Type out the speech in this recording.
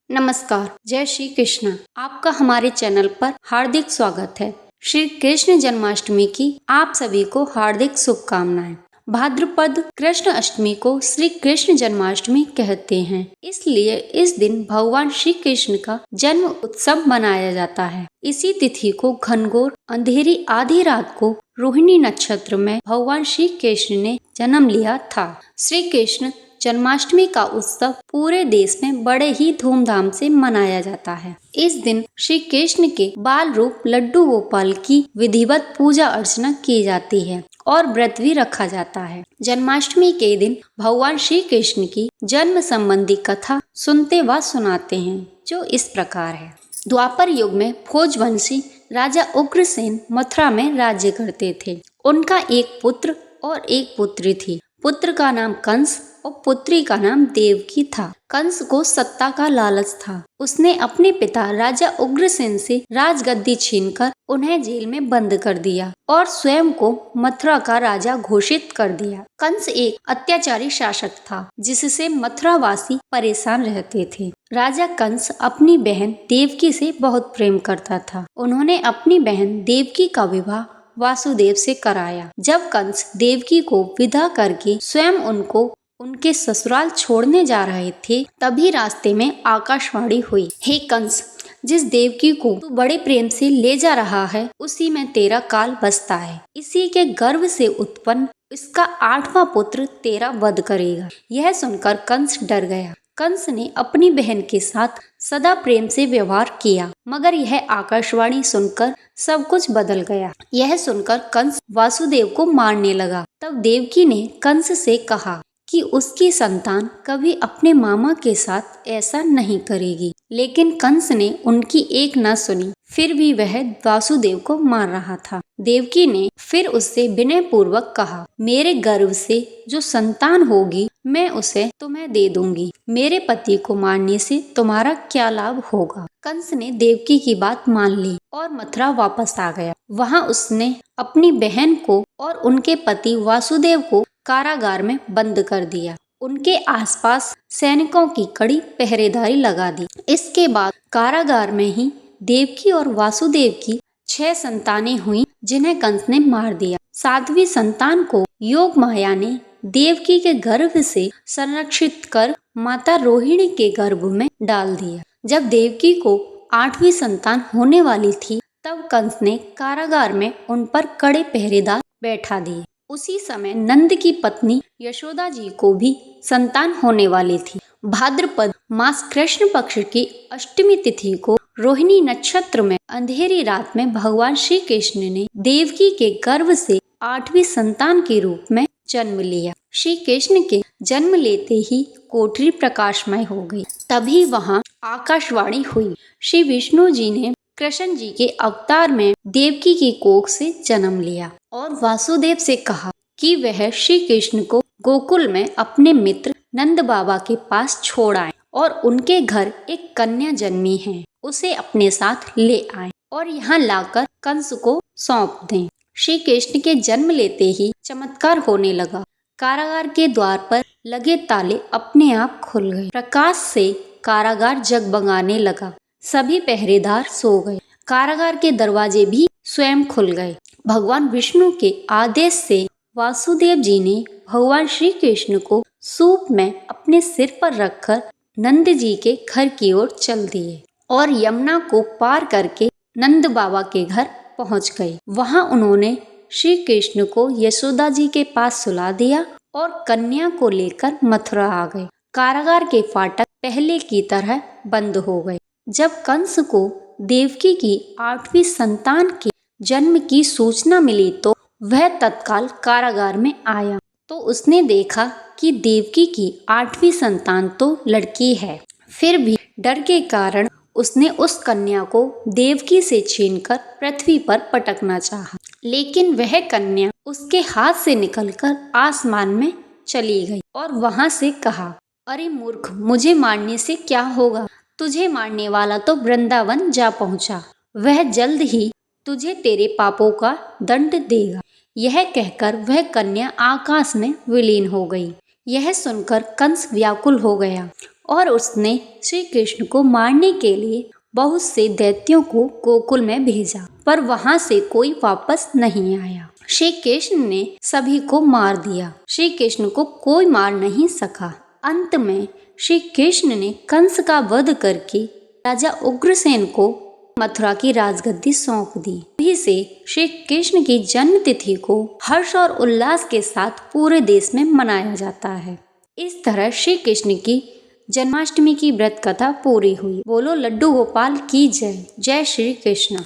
नमस्कार, जय श्री कृष्ण। आपका हमारे चैनल पर हार्दिक स्वागत है। श्री कृष्ण जन्माष्टमी की आप सभी को हार्दिक शुभकामनाएं। भाद्रपद कृष्ण अष्टमी को श्री कृष्ण जन्माष्टमी कहते हैं, इसलिए इस दिन भगवान श्री कृष्ण का जन्म उत्सव मनाया जाता है। इसी तिथि को घनघोर अंधेरी आधी रात को रोहिणी नक्षत्र में भगवान श्री कृष्ण ने जन्म लिया था। श्री कृष्ण जन्माष्टमी का उत्सव पूरे देश में बड़े ही धूमधाम से मनाया जाता है। इस दिन श्री कृष्ण के बाल रूप लड्डू गोपाल की विधिवत पूजा अर्चना की जाती है और व्रत भी रखा जाता है। जन्माष्टमी के दिन भगवान श्री कृष्ण की जन्म संबंधी कथा सुनते व सुनाते हैं, जो इस प्रकार है। द्वापर युग में भोजवंशी राजा उग्रसेन मथुरा में राज्य करते थे। उनका एक पुत्र और एक पुत्री थी। पुत्र का नाम कंस और पुत्री का नाम देवकी था। कंस को सत्ता का लालच था। उसने अपने पिता राजा उग्रसेन से राजगद्दी छीनकर उन्हें जेल में बंद कर दिया और स्वयं को मथुरा का राजा घोषित कर दिया। कंस एक अत्याचारी शासक था, जिससे मथुरावासी परेशान रहते थे। राजा कंस अपनी बहन देवकी से बहुत प्रेम करता था। उन्होंने अपनी बहन देवकी का विवाह वासुदेव से कराया। जब कंस देवकी को विदा करके स्वयं उनको उनके ससुराल छोड़ने जा रहे थे, तभी रास्ते में आकाशवाणी हुई, हे कंस, जिस देवकी को तू बड़े प्रेम से ले जा रहा है, उसी में तेरा काल बसता है। इसी के गर्भ से उत्पन्न इसका 8वां पुत्र तेरा वध करेगा। यह सुनकर कंस डर गया। कंस ने अपनी बहन के साथ सदा प्रेम से व्यवहार किया, मगर यह आकाशवाणी सुनकर सब कुछ बदल गया। यह सुनकर कंस वासुदेव को मारने लगा। तब देवकी ने कंस से कहा कि उसकी संतान कभी अपने मामा के साथ ऐसा नहीं करेगी, लेकिन कंस ने उनकी एक न सुनी। फिर भी वह वासुदेव को मार रहा था। देवकी ने फिर उससे विनय पूर्वक कहा, मेरे गर्भ से जो संतान होगी मैं उसे तुम्हें दे दूंगी। मेरे पति को मारने से तुम्हारा क्या लाभ होगा। कंस ने देवकी की बात मान ली और मथुरा वापस आ गया। वहां उसने अपनी बहन को और उनके पति वासुदेव को कारागार में बंद कर दिया। उनके आसपास सैनिकों की कड़ी पहरेदारी लगा दी। इसके बाद कारागार में ही देवकी और वासुदेव की 6 संतानें हुई, जिन्हें कंस ने मार दिया। 7वीं संतान को योग माया ने देवकी के गर्भ से संरक्षित कर माता रोहिणी के गर्भ में डाल दिया। जब देवकी को 8वीं संतान होने वाली थी, तब कंस ने कारागार में उन पर कड़े पहरेदार बैठा दिए। उसी समय नंद की पत्नी यशोदा जी को भी संतान होने वाली थी। भाद्रपद मास कृष्ण पक्ष की अष्टमी तिथि को रोहिणी नक्षत्र में अंधेरी रात में भगवान श्री कृष्ण ने देवकी के गर्भ से 8वीं संतान के रूप में जन्म लिया। श्री कृष्ण के जन्म लेते ही कोठरी प्रकाशमय हो गई। तभी वहां आकाशवाणी हुई, श्री विष्णु जी ने कृष्ण जी के अवतार में देवकी की कोख से जन्म लिया और वासुदेव से कहा कि वह श्री कृष्ण को गोकुल में अपने मित्र नंद बाबा के पास छोड़ आए और उनके घर एक कन्या जन्मी है, उसे अपने साथ ले आए और यहाँ लाकर कंस को सौंप दें। श्री कृष्ण के जन्म लेते ही चमत्कार होने लगा। कारागार के द्वार पर लगे ताले अपने आप खुल गए। प्रकाश से कारागार जगमगाने लगा। सभी पहरेदार सो गए। कारागार के दरवाजे भी स्वयं खुल गए। भगवान विष्णु के आदेश से वासुदेव जी ने भगवान श्री कृष्ण को सूप में अपने सिर पर रखकर नंद जी के घर की ओर चल दिए और यमुना को पार करके नंद बाबा के घर पहुंच गए। वहां उन्होंने श्री कृष्ण को यशोदा जी के पास सुला दिया और कन्या को लेकर मथुरा आ गए। कारागार के फाटक पहले की तरह बंद हो गए। जब कंस को देवकी की 8वीं संतान के जन्म की सूचना मिली तो वह तत्काल कारागार में आया तो उसने देखा कि देवकी की 8वीं संतान तो लड़की है। फिर भी डर के कारण उसने उस कन्या को देवकी से छीनकर पृथ्वी पर पटकना चाहा, लेकिन वह कन्या उसके हाथ से निकलकर आसमान में चली गई और वहां से कहा, अरे मूर्ख, मुझे मारने से क्या होगा। तुझे मारने वाला तो वृंदावन जा पहुंचा। वह जल्द ही तुझे तेरे पापों का दंड देगा। यह कहकर वह कन्या आकाश में विलीन हो गई। यह सुनकर कंस व्याकुल हो गया। और उसने श्री कृष्ण को मारने के लिए बहुत से दैत्यों को गोकुल में भेजा, पर वहां से कोई वापस नहीं आया। श्री कृष्ण ने सभी को मार दिया, श्री कृष्ण को कोई मार नहीं सका। अंत में श्री कृष्ण ने कंस का वध करके राजा उग्रसेन को मथुरा की राजगद्दी सौंप दी। तभी से श्री कृष्ण की जन्म तिथि को हर्ष और उल्लास के साथ पूरे देश में मनाया जाता है। इस तरह श्री कृष्ण की जन्माष्टमी की व्रत कथा पूरी हुई। बोलो लड्डू गोपाल की जय। जय श्री कृष्ण।